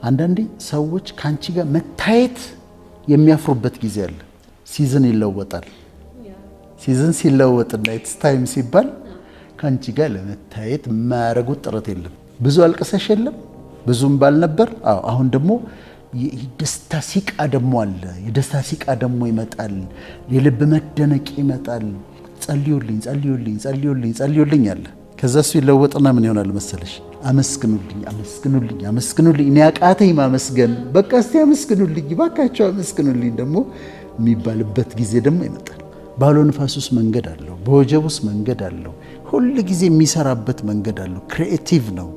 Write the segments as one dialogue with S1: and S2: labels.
S1: አንዳንዴ ሰዎች ካንቺ ጋር መታየት የሚያፍሩበት ጊዜ አለ። ሲዝን ይለወጣል። ሲዝን ሲለወጥና ኢትስ ታይም ሲባል ካንቺ ጋር ለመታየት የማያደርጉት ጥረት የለም። ብዙ አልቅሰሽ የለም ብዙም ባልነበር አሁን ደግሞ የደስታ ሲቃ ደግሞ አለ። የደስታ ሲቃ ደግሞ ይመጣል። የልብ መደነቅ ይመጣል። ጸልዩልኝ ጸልዩልኝ ጸልዩልኝ ጸልዩልኝ አለ። ከዛ እሱ ይለወጥና ምን ይሆናል መሰለሽ? አመስግኑልኝ አመስግኑልኝ አመስግኑልኝ እኔ አቃተኝ ማመስገን፣ በቃ እስቲ አመስግኑልኝ ባካቸው አመስግኑልኝ ደግሞ የሚባልበት ጊዜ ደግሞ ይመጣል። ባሎ ንፋስ ውስጥ መንገድ አለው። በወጀብ ውስጥ መንገድ አለው። ሁል ጊዜ የሚሰራበት መንገድ አለው። ክሪኤቲቭ ነው።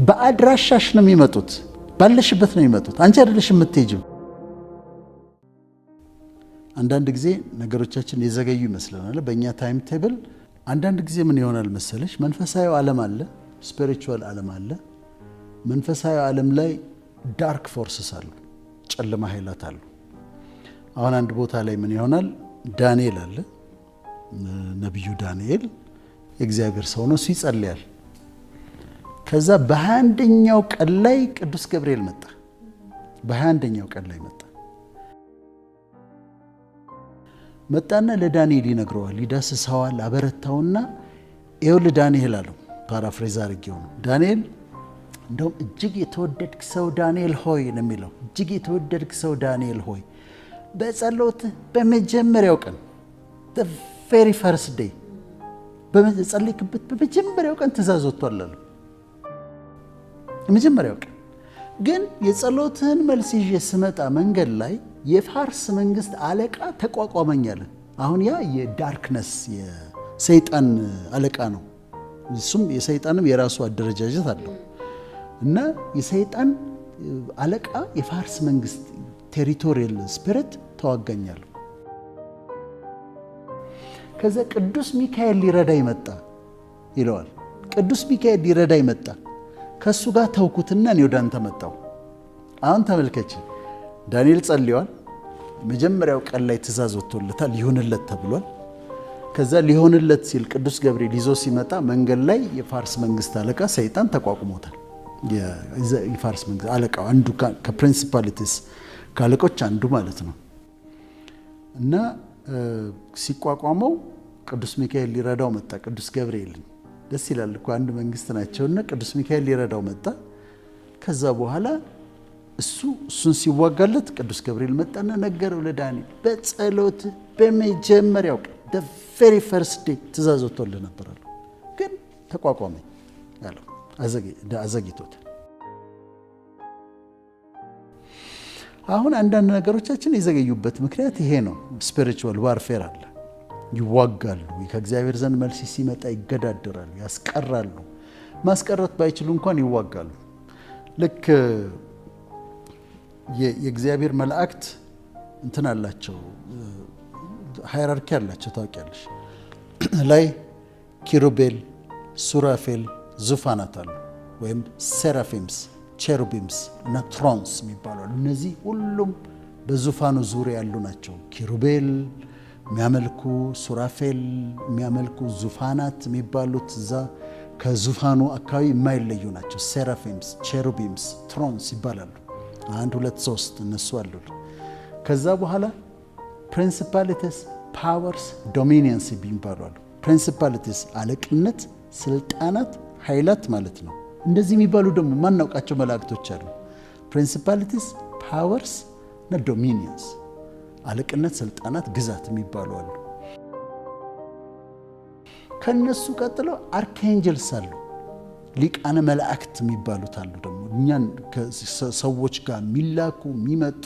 S1: በአድራሻሽ ነው የሚመጡት። ባለሽበት ነው የሚመጡት። አንቺ አይደለሽ የምትሄጂው። አንዳንድ ጊዜ ነገሮቻችን የዘገዩ ይመስለናል በእኛ ታይም ቴብል። አንዳንድ ጊዜ ምን ይሆናል መሰለሽ? መንፈሳዊ ዓለም አለ፣ ስፒሪቹዋል ዓለም አለ። መንፈሳዊ ዓለም ላይ ዳርክ ፎርስስ አሉ፣ ጨለማ ኃይላት አሉ። አሁን አንድ ቦታ ላይ ምን ይሆናል? ዳንኤል አለ። ነቢዩ ዳንኤል የእግዚአብሔር ሰው ነው፣ እሱ ይጸልያል። ከዛ በ21ኛው ቀን ላይ ቅዱስ ገብርኤል መጣ። በ21ኛው ቀን ላይ መጣና ለዳንኤል ይነግረዋል፣ ይዳስሰዋል፣ አበረታውና ይኸውልህ ዳንኤል አለው። ፓራፍሬዝ አድርጌው ነው። ዳንኤል እንደውም እጅግ የተወደድክ ሰው ዳንኤል ሆይ ነው የሚለው። እጅግ የተወደድክ ሰው ዳንኤል ሆይ በጸሎት በመጀመሪያው ቀን the very first day በጸለይክበት በመጀመሪያው ቀን ትእዛዝ ወጥቷል አለ። የመጀመሪያው ቀን ግን የጸሎትህን መልስ ይዤ ስመጣ መንገድ ላይ የፋርስ መንግስት አለቃ ተቋቋመኝ አለ። አሁን ያ የዳርክነስ የሰይጣን አለቃ ነው። እሱም የሰይጣንም የራሱ አደረጃጀት አለው እና የሰይጣን አለቃ የፋርስ መንግስት ቴሪቶሪያል ስፒሪት ተዋጋኛል። ከዛ ቅዱስ ሚካኤል ሊረዳ ይመጣ ይለዋል። ቅዱስ ሚካኤል ሊረዳ ይመጣ። ከሱ ጋር ተውኩትና እኔ ወደ አንተ መጣሁ። አሁን ተመልከች፣ ዳንኤል ጸልየዋል። መጀመሪያው ቀን ላይ ትእዛዝ ወጥቶለታል፣ ሊሆንለት ተብሏል። ከዛ ሊሆንለት ሲል ቅዱስ ገብርኤል ይዞ ሲመጣ መንገድ ላይ የፋርስ መንግስት አለቃ ሰይጣን ተቋቁሞታል። የፋርስ መንግስት አለቃው አንዱ ከፕሪንሲፓሊቲስ ካለቆች አንዱ ማለት ነው። እና ሲቋቋመው ቅዱስ ሚካኤል ሊረዳው መጣ። ቅዱስ ገብርኤል ደስ ይላል እኮ አንድ መንግስት ናቸውና ቅዱስ ሚካኤል ሊረዳው መጣ። ከዛ በኋላ እሱን ሲዋጋለት ቅዱስ ገብርኤል መጣና ነገረው ለዳንኤል በጸሎት በመጀመሪያው ቀን the very first day ትእዛዝ ወጥቶልህ ነበር አለው። ግን ተቋቋመኝ አለው። አዘግይቶታል። አሁን አንዳንድ ነገሮቻችን የዘገዩበት ምክንያት ይሄ ነው። ስፒሪቹዋል ዋርፌር አለ። ይዋጋሉ። ከእግዚአብሔር ዘንድ መልስ ሲመጣ ይገዳደራሉ፣ ያስቀራሉ። ማስቀረት ባይችሉ እንኳን ይዋጋሉ። ልክ የእግዚአብሔር መላእክት እንትን አላቸው፣ ሃይራርኪ አላቸው። ታውቂያለሽ? ላይ ኪሩቤል፣ ሱራፌል ዙፋናት አሉ፣ ወይም ሴራፊምስ፣ ቼሩቢምስ እና ትሮንስ የሚባሉ አሉ። እነዚህ ሁሉም በዙፋኑ ዙሪያ ያሉ ናቸው። ኪሩቤል የሚያመልኩ፣ ሱራፌል የሚያመልኩ፣ ዙፋናት የሚባሉት እዛ ከዙፋኑ አካባቢ የማይለዩ ናቸው። ሴራፊምስ፣ ቼሩቢምስ፣ ትሮንስ ይባላሉ። 1 2 3 እነሱ አሉ። ከዛ በኋላ ፕሪንሲፓሊቲስ፣ ፓወርስ፣ ዶሚኒየንስ ይባሉ አሉ። ፕሪንሲፓሊቲስ አለቅነት፣ ስልጣናት፣ ኃይላት ማለት ነው። እንደዚህ የሚባሉ ደግሞ ማናውቃቸው መላእክቶች አሉ። ፕሪንሲፓሊቲስ፣ ፓወርስ እና ዶሚኒየንስ አለቅነት፣ ስልጣናት፣ ግዛት የሚባሉ አሉ። ከነሱ ቀጥሎ አርካንጀልስ አሉ። ሊቃነ መላእክት የሚባሉት አሉ። ደግሞ እኛን ከሰዎች ጋር የሚላኩ የሚመጡ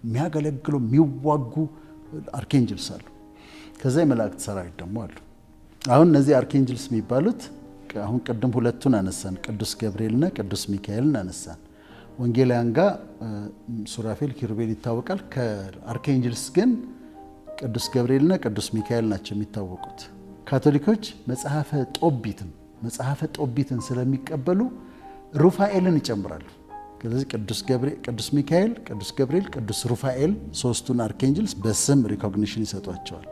S1: የሚያገለግሉ የሚዋጉ አርካንጀልስ አሉ። ከዛ የመላእክት ሰራዊት ደግሞ አሉ። አሁን እነዚህ አርካንጀልስ የሚባሉት አሁን ቅድም ሁለቱን አነሳን፣ ቅዱስ ገብርኤልና ቅዱስ ሚካኤልን አነሳን። ወንጌላውያን ጋር ሱራፌል፣ ኪሩቤል ይታወቃል። ከአርካንጀልስ ግን ቅዱስ ገብርኤልና ቅዱስ ሚካኤል ናቸው የሚታወቁት። ካቶሊኮች መጽሐፈ ጦቢትን ስለሚቀበሉ ሩፋኤልን ይጨምራሉ። ስለዚህ ቅዱስ ሚካኤል፣ ቅዱስ ገብርኤል፣ ቅዱስ ሩፋኤል ሶስቱን አርካንጀልስ በስም ሪኮግኒሽን ይሰጧቸዋል።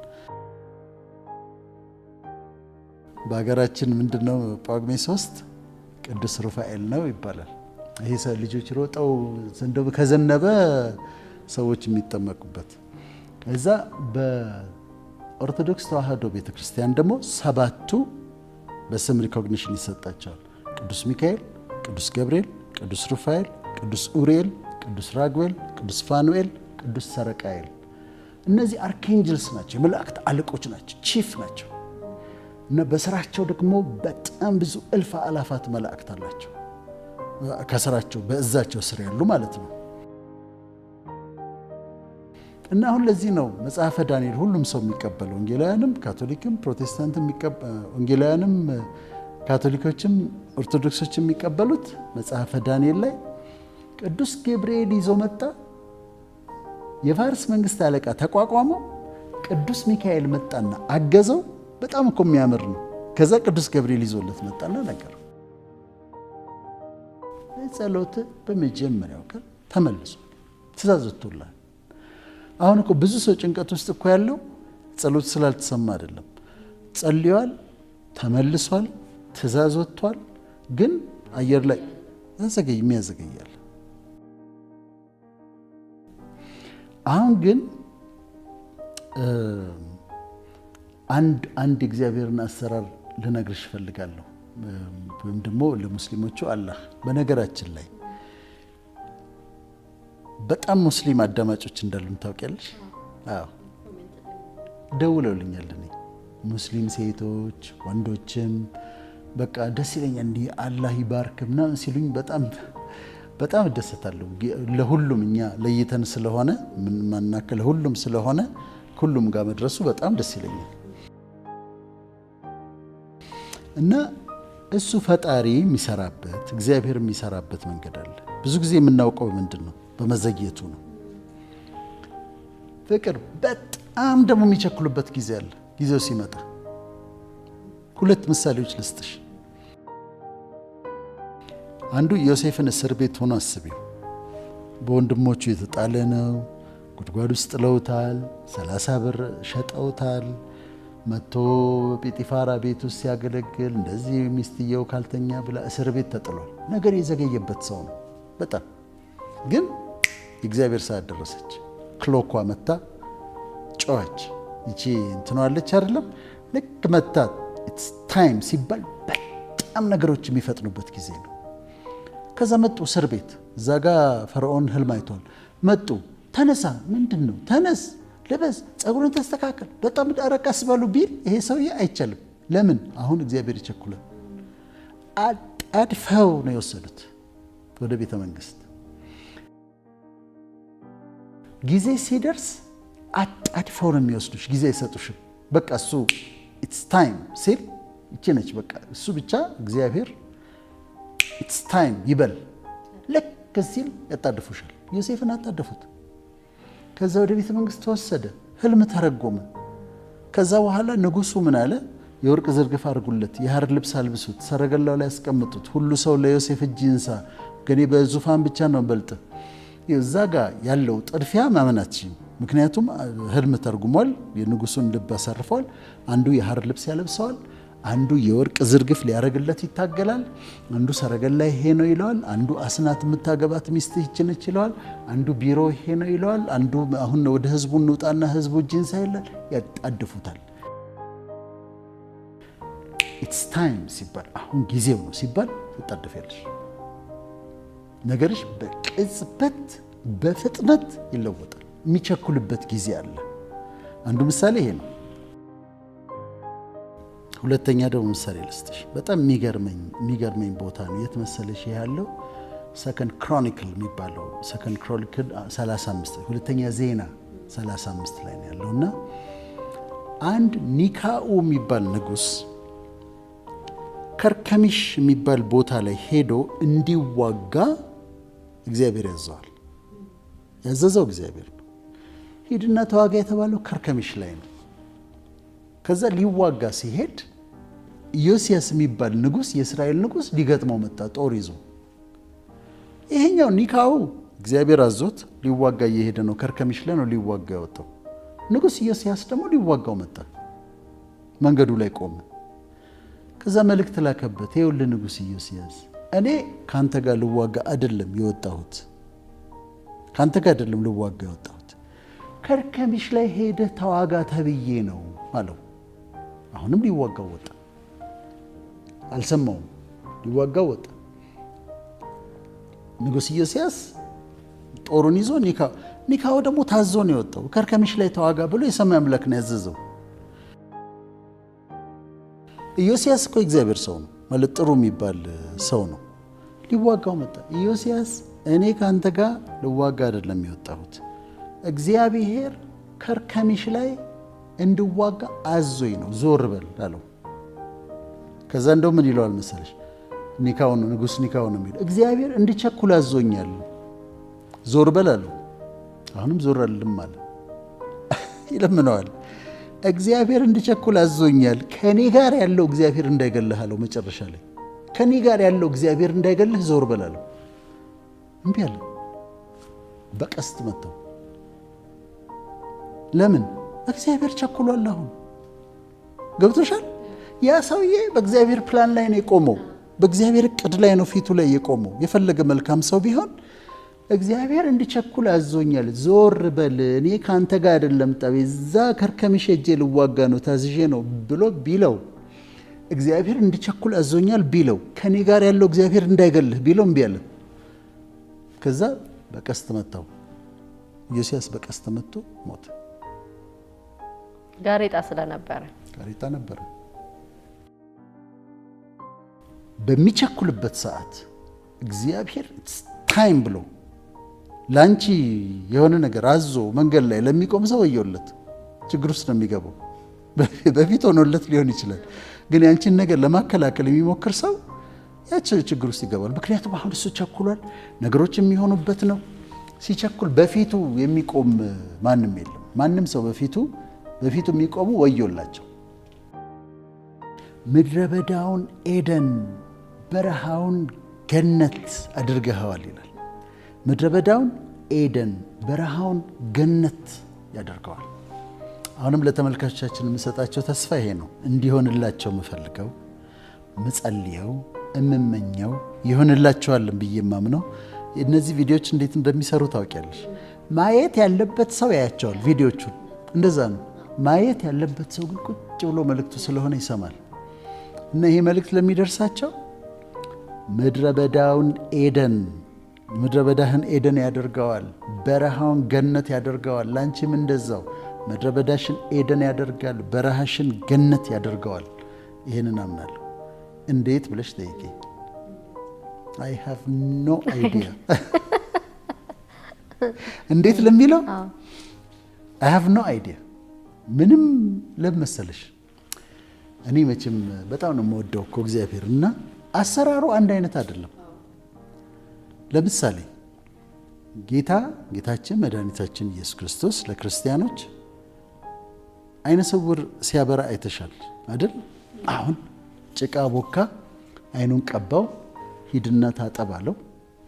S1: በሀገራችን ምንድነው ጳጉሜ 3 ቅዱስ ሩፋኤል ነው ይባላል። ይሄ ልጆች ሮጠው እንደው ከዘነበ ሰዎች የሚጠመቁበት። እዛ በኦርቶዶክስ ተዋህዶ ቤተክርስቲያን ደግሞ 7ቱ በስም ሪኮግኒሽን ይሰጣቸዋል። ቅዱስ ሚካኤል፣ ቅዱስ ገብርኤል፣ ቅዱስ ሩፋኤል፣ ቅዱስ ኡሪኤል፣ ቅዱስ ራጉኤል፣ ቅዱስ ፋኑኤል፣ ቅዱስ ሰረቃኤል። እነዚህ አርኬንጀልስ ናቸው፣ የመላእክት አለቆች ናቸው፣ ቺፍ ናቸው። እና በስራቸው ደግሞ በጣም ብዙ እልፍ አላፋት መላእክት አላቸው ከስራቸው በእዛቸው ስር ያሉ ማለት ነው። እና አሁን ለዚህ ነው መጽሐፈ ዳንኤል ሁሉም ሰው የሚቀበለው፣ ወንጌላውያንም ካቶሊክም ፕሮቴስታንትም ወንጌላውያንም ካቶሊኮችም ኦርቶዶክሶችም የሚቀበሉት መጽሐፈ ዳንኤል ላይ ቅዱስ ገብርኤል ይዞ መጣ። የፋርስ መንግስት አለቃ ተቋቋመው። ቅዱስ ሚካኤል መጣና አገዘው። በጣም እኮ የሚያምር ነው። ከዛ ቅዱስ ገብርኤል ይዞለት መጣና ነገር ጸሎት በመጀመሪያው ቀን ተመልሷል፣ ትእዛዝ ወጥቶላል። አሁን እኮ ብዙ ሰው ጭንቀት ውስጥ እኮ ያለው ጸሎት ስላልተሰማ አይደለም። ጸልዮአል፣ ተመልሷል፣ ትእዛዝ ወጥቷል፣ ግን አየር ላይ የሚያዘገያል። አሁን ግን አንድ እግዚአብሔርን አሰራር ልነግርሽ እፈልጋለሁ፣ ወይም ደግሞ ለሙስሊሞቹ አላህ። በነገራችን ላይ በጣም ሙስሊም አዳማጮች እንዳሉን ታውቂያለሽ? አዎ ደውለውልኛል። እኔ ሙስሊም ሴቶች ወንዶችም በቃ ደስ ይለኛል እንዲህ አላህ ይባርክ ምናምን ሲሉኝ በጣም እደሰታለሁ። ለሁሉም እኛ ለይተን ስለሆነ ምን ማናከለ ሁሉም ስለሆነ ሁሉም ጋር መድረሱ በጣም ደስ ይለኛል። እና እሱ ፈጣሪ የሚሰራበት እግዚአብሔር የሚሰራበት መንገድ አለ። ብዙ ጊዜ የምናውቀው ምንድን ነው? በመዘግየቱ ነው። ፍቅር በጣም ደግሞ የሚቸኩሉበት ጊዜ አለ። ጊዜው ሲመጣ 2 ምሳሌዎች ልስጥሽ። አንዱ ዮሴፍን እስር ቤት ሆኖ አስቢው። በወንድሞቹ የተጣለ ነው። ጉድጓድ ውስጥ ጥለውታል። 30 ብር ሸጠውታል። መቶ ጲጢፋራ ቤት ውስጥ ሲያገለግል እንደዚህ ሚስትየው ካልተኛ ብላ እስር ቤት ተጥሏል። ነገር የዘገየበት ሰው ነው በጣም ግን የእግዚአብሔር ሰዓት ደረሰች። ክሎኳ መታ ጮኸች። ይቺ እንትኗለች አይደለም? ልክ መታ ኢትስ ታይም ሲባል በጣም ነገሮች የሚፈጥኑበት ጊዜ ነው። ከዛ መጡ እስር ቤት። እዛ ጋ ፈርዖን ህልም አይቷል። መጡ። ተነሳ፣ ምንድን ነው? ተነስ፣ ልበስ፣ ጸጉርን ተስተካከል፣ በጣም ዳረቃስ ባሉ ቢል ይሄ ሰውዬ አይቻልም። ለምን? አሁን እግዚአብሔር ይቸኩላል። አጣድፈው ነው የወሰዱት ወደ ቤተ መንግስት። ጊዜ ሲደርስ አጣድፈው ነው የሚወስዱሽ። ጊዜ አይሰጡሽም። በቃ እሱ ኢትስ ታይም ሲል ይቺ ነች በቃ እሱ ብቻ እግዚአብሔር ኢትስ ታይም ይበል። ልክ ሲል ያጣድፉሻል። ዮሴፍን አጣደፉት። ከዛ ወደ ቤተ መንግስት ተወሰደ። ህልም ተረጎመ። ከዛ በኋላ ንጉሱ ምን አለ? የወርቅ ዝርግፍ አድርጉለት፣ የሐር ልብስ አልብሱት፣ ሰረገላው ላይ ያስቀምጡት፣ ሁሉ ሰው ለዮሴፍ እጅ ይንሳ፣ ገኔ በዙፋን ብቻ ነው በልጥ። እዛ ጋር ያለው ጥድፊያ ማመናችን። ምክንያቱም ህልም ተርጉሟል፣ የንጉሱን ልብ አሳርፏል። አንዱ የሐር ልብስ ያለብሰዋል፣ አንዱ የወርቅ ዝርግፍ ሊያረግለት ይታገላል። አንዱ ሰረገላ ይሄ ነው ይለዋል። አንዱ አስናት የምታገባት ሚስት ይችነች ይለዋል። አንዱ ቢሮ ይሄ ነው ይለዋል። አንዱ አሁን ወደ ህዝቡ እንውጣና ህዝቡ እጅን ሳይላል ያጣድፉታል። ኢትስ ታይም ሲባል አሁን ጊዜው ነው ሲባል ትጣደፊያለሽ። ነገርሽ በቅጽበት በፍጥነት ይለወጣል። የሚቸኩልበት ጊዜ አለ። አንዱ ምሳሌ ይሄ ነው። ሁለተኛ ደግሞ ምሳሌ ልስጥሽ። በጣም የሚገርመኝ ቦታ ነው። የት መሰለሽ? ይሄ ያለው ሰከንድ ክሮኒክል የሚባለው ሰከንድ ክሮኒክል 35 ሁለተኛ ዜና 35 ላይ ነው ያለውና አንድ ኒካኡ የሚባል ንጉስ ከርከሚሽ የሚባል ቦታ ላይ ሄዶ እንዲዋጋ እግዚአብሔር ያዘዋል። ያዘዘው እግዚአብሔር ነው። ሂድና ተዋጋ የተባለው ከርከሚሽ ላይ ነው። ከዛ ሊዋጋ ሲሄድ ዮሲያስ የሚባል ንጉስ፣ የእስራኤል ንጉስ ሊገጥመው መጣ ጦር ይዞ። ይሄኛው ኒካው እግዚአብሔር አዞት ሊዋጋ እየሄደ ነው። ከርከሚሽ ላይ ነው ሊዋጋ ያወጣው። ንጉስ ዮሲያስ ደግሞ ሊዋጋው መጣ። መንገዱ ላይ ቆመ። ከዛ መልእክት ላከበት። ይኸውልህ ንጉስ ዮሲያስ እኔ ካንተ ጋር ልዋጋ አይደለም የወጣሁት፣ ካንተ ጋር አይደለም ልዋጋ የወጣሁት፣ ከርከሚሽ ላይ ሄደ ተዋጋ ተብዬ ነው አለው። አሁንም ሊዋጋው ወጣ። አልሰማውም። ሊዋጋው ወጣ። ንጉሥ ኢዮስያስ ጦሩን ይዞ ኒካው ደግሞ ታዞ ነው የወጣው። ከርከሚሽ ላይ ተዋጋ ብሎ የሰማይ አምላክ ነው ያዘዘው። ኢዮስያስ እኮ እግዚአብሔር ሰው ነው ማለት ጥሩ የሚባል ሰው ነው። ሊዋጋው መጣ። ኢዮስያስ እኔ ካንተ ጋር ልዋጋ አይደለም የወጣሁት፣ እግዚአብሔር ከርከሚሽ ላይ እንድዋጋ አዞኝ ነው፣ ዞር በል አለው። ከዛ እንደው ምን ይለዋል መሰለሽ? ኒካው ነው ንጉሥ ኒካው ነው የሚለው እግዚአብሔር እንድቸኩል አዞኛል፣ ዞር በል አለው። አሁንም ዞር አልልም አለ። ይለምነዋል። እግዚአብሔር እንድቸኩል አዞኛል፣ ከኔ ጋር ያለው እግዚአብሔር እንዳይገልህ አለው። መጨረሻ ላይ ከኔ ጋር ያለው እግዚአብሔር እንዳይገልህ ዞር በል አለው። እምቢ አለ። በቀስት መታው። ለምን? እግዚአብሔር ቸኩሏል። አሁን ገብቶሻል? ያ ሰውዬ በእግዚአብሔር ፕላን ላይ ነው የቆመው፣ በእግዚአብሔር እቅድ ላይ ነው ፊቱ ላይ የቆመው። የፈለገ መልካም ሰው ቢሆን እግዚአብሔር እንዲቸኩል አዞኛል፣ ዞር በል፣ እኔ ካንተ ጋር አይደለም ጠብ፣ እዛ ከርከሚሽ ሄጄ ልዋጋ ነው ታዝዤ ነው ብሎ ቢለው፣ እግዚአብሔር እንዲቸኩል አዞኛል ቢለው፣ ከኔ ጋር ያለው እግዚአብሔር እንዳይገልህ ቢለው እምቢ አለ። ከዛ በቀስት መታው። ኢዮስያስ በቀስት መቶ ሞተ።
S2: ጋሬጣ ስለነበረ
S1: ጋሬጣ ነበረ። በሚቸኩልበት ሰዓት እግዚአብሔር ታይም ብሎ ላንቺ የሆነ ነገር አዞ መንገድ ላይ ለሚቆም ሰው ወዮለት፣ ችግር ውስጥ ነው የሚገባው። በፊት ሆኖለት ሊሆን ይችላል፣ ግን ያንቺን ነገር ለማከላከል የሚሞክር ሰው ያቺ ችግር ውስጥ ይገባል። ምክንያቱም አሁን እሱ ቸኩሏል፣ ነገሮች የሚሆኑበት ነው። ሲቸኩል በፊቱ የሚቆም ማንም የለም። ማንም ሰው በፊቱ የሚቆሙ ወዮላቸው። ምድረ በዳውን ኤደን በረሃውን ገነት አድርገኸዋል ይላል። ምድረ በዳውን ኤደን በረሃውን ገነት ያደርገዋል። አሁንም ለተመልካቾቻችን የምሰጣቸው ተስፋ ይሄ ነው። እንዲሆንላቸው የምፈልገው ምጸልየው እምመኘው ይሆንላቸዋልን ብዬ የማምነው እነዚህ ቪዲዮዎች እንዴት እንደሚሰሩ ታውቂያለሽ። ማየት ያለበት ሰው ያያቸዋል ቪዲዮቹን፣ እንደዛ ነው። ማየት ያለበት ሰው ግን ቁጭ ብሎ መልእክቱ ስለሆነ ይሰማል። እና ይሄ መልእክት ለሚደርሳቸው ምድረ በዳውን ኤደን ምድረ በዳህን ኤደን ያደርገዋል፣ በረሃውን ገነት ያደርገዋል። ላንቺም እንደዛው ምድረ በዳሽን ኤደን ያደርጋል፣ በረሃሽን ገነት ያደርገዋል። ይሄንን አምናለሁ። እንዴት ብለሽ ጠይቂ። I have no idea እንዴት ለሚለው I have no idea ምንም ለመሰለሽ እኔ መቼም በጣም ነው የምወደው እኮ እግዚአብሔር እና አሰራሩ አንድ አይነት አይደለም። ለምሳሌ ጌታችን መድኃኒታችን ኢየሱስ ክርስቶስ ለክርስቲያኖች አይነ ስውር ሲያበራ አይተሻል አይደል? አሁን ጭቃ ቦካ፣ አይኑን ቀባው፣ ሂድና ታጠብ አለው።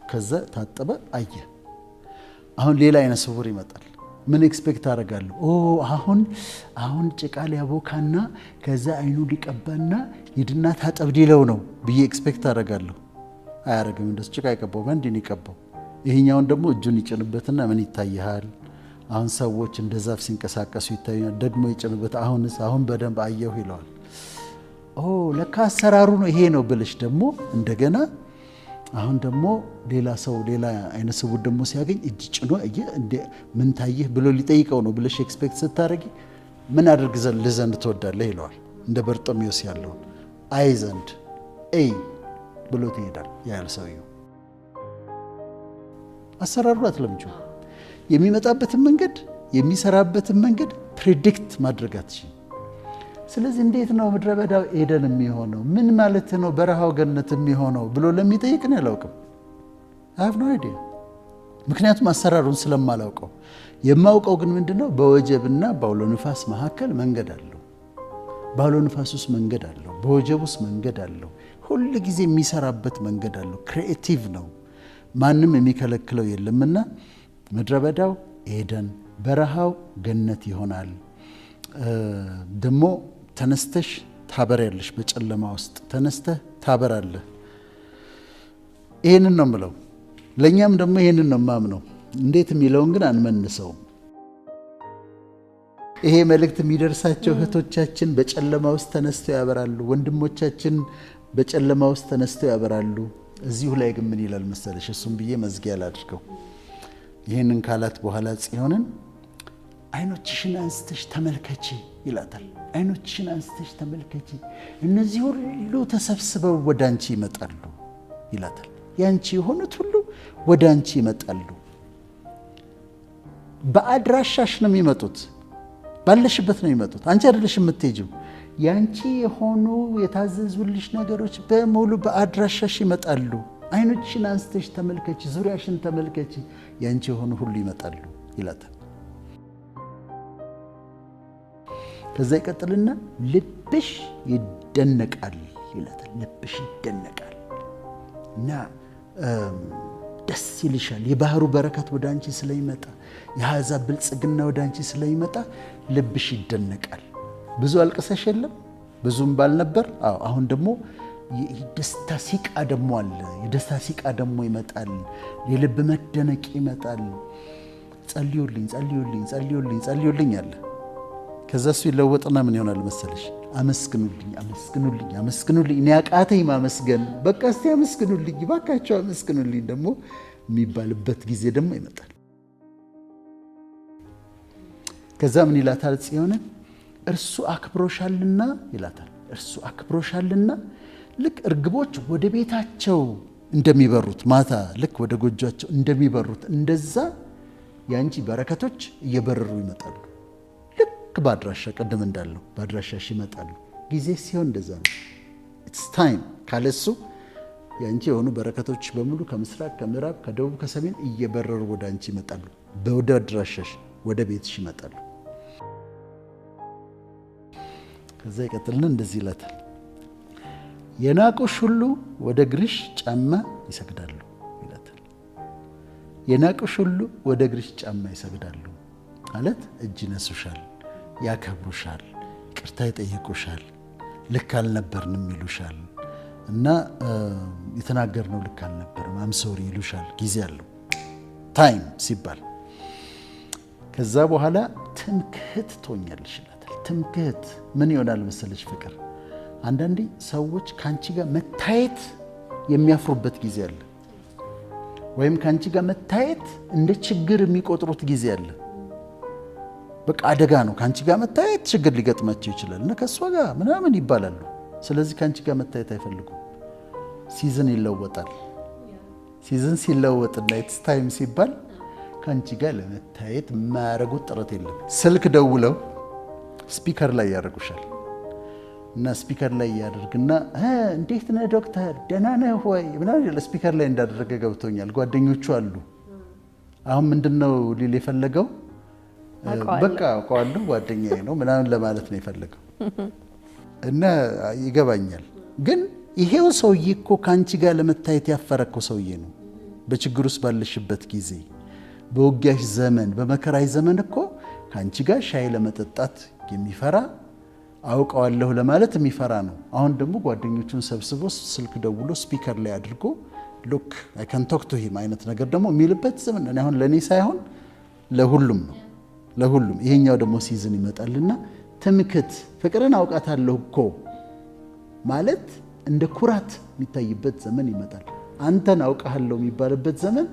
S1: ከዛ ታጠበ፣ አየ። አሁን ሌላ አይነ ስውር ይመጣል። ምን ኤክስፔክት አደርጋለሁ? አሁን ጭቃ ሊያቦካና ከዛ አይኑ ሊቀባና ሂድና ታጠብ ሊለው ነው ብዬ ኤክስፔክት አደርጋለሁ። አያረግም። እንደሱ ጭቃ ይቀባው እንዲህ ነው ይቀባው። ይሄኛውን ደግሞ እጁን ይጭንበትና ምን ይታይሃል? አሁን ሰዎች እንደ ዛፍ ሲንቀሳቀሱ ይታዩኛል። ደግሞ ይጭንበት፣ አሁን በደንብ አየሁ ይለዋል። ለካ አሰራሩ ነው ይሄ ነው ብለሽ ደግሞ እንደገና አሁን ደግሞ ሌላ ሰው ሌላ አይነ ስውር ደግሞ ሲያገኝ እጅ ጭኖ ምን ታየህ ብሎ ሊጠይቀው ነው ብለሽ ኤክስፔክት ስታደርጊ ምን አድርግ ዘንድ ትወዳለህ ይለዋል። እንደ በርጦሜዎስ ያለውን አይ ዘንድ ብሎ ትሄዳል ያል ሰውየው። አሰራሩ አትለምጪው። የሚመጣበትን መንገድ የሚሰራበትን መንገድ ፕሬዲክት ማድረግ አትችይም። ስለዚህ እንዴት ነው ምድረ በዳው ኤደን የሚሆነው? ምን ማለት ነው በረሃው ገነት የሚሆነው ብሎ ለሚጠይቅ ነው ያላውቅም። አይ ሃቭ ኖ አይዲያ። ምክንያቱም አሰራሩን ስለማላውቀው። የማውቀው ግን ምንድነው በወጀብና በአውሎ ንፋስ መካከል መንገድ አለው። በአውሎ ንፋስ ውስጥ መንገድ አለው። በወጀብ ውስጥ መንገድ አለው። ሁሉ ጊዜ የሚሰራበት መንገድ አለው። ክሪኤቲቭ ነው። ማንም የሚከለክለው የለምና ምድረ በዳው ኤደን በረሃው ገነት ይሆናል። ደግሞ ተነስተሽ ታበሪያለሽ። በጨለማ ውስጥ ተነስተህ ታበራለህ። ይሄንን ነው የምለው። ለኛም ደግሞ ይሄንን ነው የማምነው። እንዴት የሚለውን ግን አንመንሰውም። ይሄ መልእክት የሚደርሳቸው እህቶቻችን በጨለማ ውስጥ ተነስተው ያበራሉ። ወንድሞቻችን በጨለማ ውስጥ ተነስተው ያበራሉ። እዚሁ ላይ ግን ምን ይላል መሰለሽ? እሱም ብዬ መዝጊያ ላድርገው። ይህንን ካላት በኋላ ጽዮንን አይኖችሽን አንስተሽ ተመልከቺ ይላታል። አይኖችሽን አንስተሽ ተመልከቺ፣ እነዚህ ሁሉ ተሰብስበው ወደ አንቺ ይመጣሉ ይላታል። ያንቺ የሆኑት ሁሉ ወደ አንቺ ይመጣሉ። በአድራሻሽ ነው የሚመጡት፣ ባለሽበት ነው የሚመጡት። አንቺ አይደለሽ የምትሄጂው። ያንቺ የሆኑ የታዘዙልሽ ነገሮች በሙሉ በአድራሻሽ ይመጣሉ። አይኖችሽን አንስተሽ ተመልከቺ፣ ዙሪያሽን ተመልከቺ፣ ያንቺ የሆኑ ሁሉ ይመጣሉ ይላታል። ከዛ ይቀጥልና ልብሽ ይደነቃል ይላታል። ልብሽ ይደነቃል እና ደስ ይልሻል። የባህሩ በረከት ወደ አንቺ ስለሚመጣ፣ የአሕዛብ ብልጽግና ወደ አንቺ ስለሚመጣ ልብሽ ይደነቃል። ብዙ አልቅሰሽ የለም ብዙም ባልነበር። አሁን ደግሞ የደስታ ሲቃ ደግሞ አለ። የደስታ ሲቃ ደግሞ ይመጣል። የልብ መደነቅ ይመጣል። ጸልዩልኝ ጸልዩልኝ ጸልዩልኝ ጸልዩልኝ አለ። ከዛ እሱ ይለወጥና ምን ይሆናል መሰለሽ? አመስግኑልኝ አመስግኑልኝ አመስግኑልኝ፣ እኔ አቃተኝ ማመስገን፣ በቃ እስቲ አመስግኑልኝ ባካቸው አመስግኑልኝ ደግሞ የሚባልበት ጊዜ ደግሞ ይመጣል። ከዛ ምን ይላታል ጽዮንን? እርሱ አክብሮሻልና ይላታል። እርሱ አክብሮሻልና ልክ እርግቦች ወደ ቤታቸው እንደሚበሩት ማታ ልክ ወደ ጎጇቸው እንደሚበሩት እንደዛ ያንቺ በረከቶች እየበረሩ ይመጣሉ። ልክ በአድራሻ ቀደም እንዳለው በአድራሻሽ ይመጣሉ። ጊዜ ሲሆን እንደዛ ነው። ኢትስ ታይም ካለሱ ያንቺ የሆኑ በረከቶች በሙሉ ከምስራቅ፣ ከምዕራብ፣ ከደቡብ፣ ከሰሜን እየበረሩ ወደ አንቺ ይመጣሉ። ወደ አድራሻሽ ወደ ቤትሽ ይመጣሉ። ከዛ ይቀጥልና እንደዚህ ይላታል። የናቁሽ ሁሉ ወደ እግርሽ ጫማ ይሰግዳሉ ይላታል። የናቁሽ ሁሉ ወደ እግርሽ ጫማ ይሰግዳሉ ማለት እጅ ይነሱሻል፣ ያከብሩሻል፣ ይቅርታ ይጠይቁሻል፣ ልክ አልነበርንም ይሉሻል እና የተናገርነው ልክ አልነበርም አምሶሪ ይሉሻል። ጊዜ አለው ታይም ሲባል ከዛ በኋላ ትምክህት ትሆኛለሽ ይላታል። ትምክህት ምን ይሆናል መሰለሽ? ፍቅር አንዳንዴ ሰዎች ከአንቺ ጋር መታየት የሚያፍሩበት ጊዜ አለ፣ ወይም ከአንቺ ጋር መታየት እንደ ችግር የሚቆጥሩት ጊዜ አለ። በቃ አደጋ ነው ከአንቺ ጋር መታየት፣ ችግር ሊገጥማቸው ይችላል እና ከእሷ ጋር ምናምን ይባላሉ። ስለዚህ ከአንቺ ጋር መታየት አይፈልጉም። ሲዝን ይለወጣል። ሲዝን ሲለወጥና ኢትስ ታይም ሲባል ከአንቺ ጋር ለመታየት የማያደርጉት ጥረት የለም። ስልክ ደውለው ስፒከር ላይ ያደርጉሻል እና ስፒከር ላይ ያደርግና እንዴት ነህ ዶክተር ደህና ነህ ወይ ምናምን ስፒከር ላይ እንዳደረገ ገብቶኛል። ጓደኞቹ አሉ። አሁን ምንድነው ሊል የፈለገው? በቃ አውቀዋለሁ ጓደኛዬ ነው ምናምን ለማለት ነው የፈለገው እና ይገባኛል። ግን ይሄው ሰውዬ እኮ ከአንቺ ጋር ለመታየት ያፈረከው ሰውዬ ነው። በችግር ውስጥ ባለሽበት ጊዜ፣ በውጊያሽ ዘመን፣ በመከራሽ ዘመን እኮ ከአንቺ ጋር ሻይ ለመጠጣት የሚፈራ አውቀዋለሁ ለማለት የሚፈራ ነው። አሁን ደግሞ ጓደኞቹን ሰብስቦ ስልክ ደውሎ ስፒከር ላይ አድርጎ ሉክ አይ ካን ቶክ ቱ ሂም አይነት ነገር ደግሞ የሚልበት ዘመን እኔ አሁን ለእኔ ሳይሆን ለሁሉም ነው፣ ለሁሉም። ይሄኛው ደግሞ ሲዝን ይመጣልና ትምክህት ፍቅርን አውቃታለሁ እኮ ማለት እንደ ኩራት የሚታይበት ዘመን ይመጣል። አንተን አውቃለሁ የሚባልበት ዘመን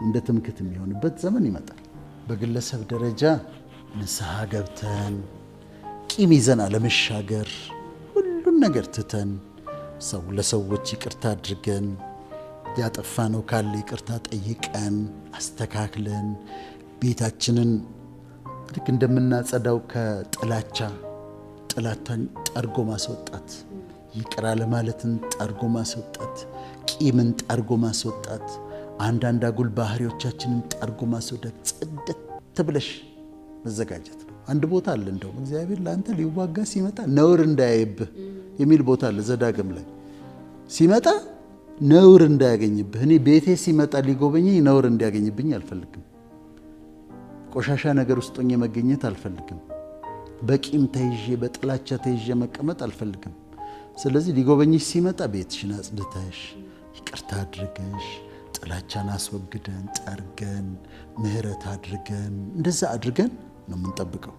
S1: እንደ ትምክህት የሚሆንበት ዘመን ይመጣል። በግለሰብ ደረጃ ንስሐ ገብተን ቂም ይዘን አለመሻገር፣ ሁሉን ነገር ትተን ሰው ለሰዎች ይቅርታ አድርገን ያጠፋነው ካለ ይቅርታ ጠይቀን አስተካክለን ቤታችንን ልክ እንደምናጸዳው ከጥላቻን ጠርጎ ማስወጣት፣ ይቅር አለማለትን ጠርጎ ማስወጣት፣ ቂምን ጠርጎ ማስወጣት፣ አንዳንድ አጉል ባህሪዎቻችንን ጠርጎ ማስወጣት፣ ጽድት ብለሽ መዘጋጀት ነው። አንድ ቦታ አለ እንደውም እግዚአብሔር ለአንተ ሊዋጋ ሲመጣ ነውር እንዳያይብህ የሚል ቦታ አለ ዘዳግም ላይ። ሲመጣ ነውር እንዳያገኝብህ፣ እኔ ቤቴ ሲመጣ ሊጎበኘኝ ነውር እንዲያገኝብኝ አልፈልግም። ቆሻሻ ነገር ውስጥ ሆኜ መገኘት አልፈልግም። በቂም ተይዤ በጥላቻ ተይዤ መቀመጥ አልፈልግም። ስለዚህ ሊጎበኝሽ ሲመጣ ቤትሽን አጽድተሽ ይቅርታ አድርገሽ ጥላቻን አስወግደን ጠርገን ምህረት አድርገን እንደዛ አድርገን ነው የምንጠብቀው።